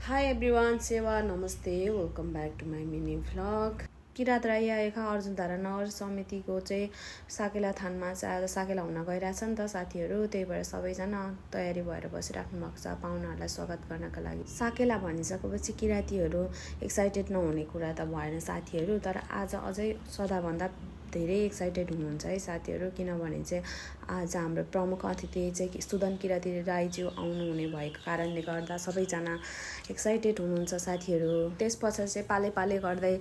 High everyone सेवा नमस्ते welcome back to my mini vlog. Kirat Rai आएका अर्जुन धारा नगर समितिको चाहिँ साकेला थानमा चाहिँ आज साकेला हुन गइरहेछ नि त साथीहरू। त्यही भएर सबैजना तयारी भएर बसिराख्नु भएको छ पाहुनाहरूलाई स्वागत गर्नका लागि। साकेला भनिसकेपछि किरातीहरू एक्साइटेड नहुने कुरा त भएन साथीहरू, तर आज अझै सदाभन्दा धेरै एक्साइटेड हुनुहुन्छ है साथीहरू, किनभने चाहिँ आज हाम्रो प्रमुख अतिथि चाहिँ सुदन किराती राईज्यू आउनुहुने भएको कारणले गर्दा सबैजना एक्साइटेड हुनुहुन्छ साथीहरू। त्यस पछाडि चाहिँ पाले पाले गर्दै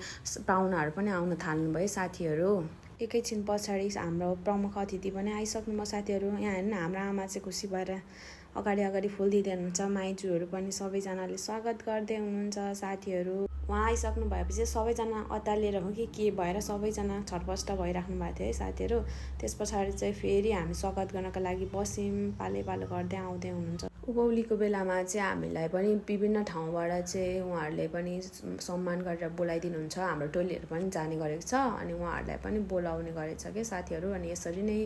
पाहुनाहरू पनि आउन थाल्नुभयो साथीहरू। एकैछिन पछाडि हाम्रो प्रमुख अतिथि पनि आइसक्नुभयो साथीहरू। यहाँ हेर्नु हाम्रो आमा चाहिँ खुसी भएर अगाडि अगाडि फुल दिँदै हुनुहुन्छ, माइजूहरू पनि सबैजनाले स्वागत गर्दै हुनुहुन्छ साथीहरू। उहाँ आइसक्नु भएपछि सबैजना अत्तालिएर हो कि के भएर सबैजना छटपष्ट भइराख्नु भएको थियो है साथीहरू। त्यस पछाडि चाहिँ फेरि हामी स्वागत गर्नको लागि बस्यौँ, पाले पालो गर्दै आउँदै हुनुहुन्छ। उभौलीको बेलामा चाहिँ हामीलाई पनि विभिन्न ठाउँबाट चाहिँ उहाँहरूले पनि सम्मान गरेर बोलाइदिनुहुन्छ। हाम्रो टोलीहरू पनि जाने गरेको छ अनि उहाँहरूलाई पनि बोलाउने गरेको छ क्या साथीहरू। अनि यसरी नै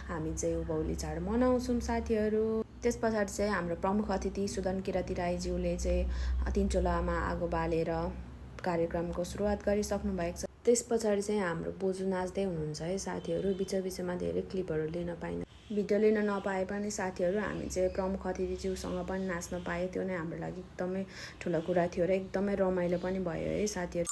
हामी चाहिँ उभौली चाड मनाउँछौँ साथीहरू। त्यस पछाडि चाहिँ हाम्रो प्रमुख अतिथि सुदन किराती राईज्यूले चाहिँ तिनचोलामा आगो बालेर कार्यक्रमको सुरुवात गरिसक्नु भएको छ। त्यस पछाडि चाहिँ हाम्रो बोजू नाच्दै हुनुहुन्छ है साथीहरू। बिचमा धेरै क्लिपहरू लिन पाइन्छ, भिडियो लिन नपाए पनि साथीहरू हामी चाहिँ प्रमुख अतिथिज्यूसँग पनि नाच्न पायो। त्यो नै हाम्रो लागि एकदमै ठुलो कुरा थियो र एकदमै रमाइलो पनि भयो है साथीहरू।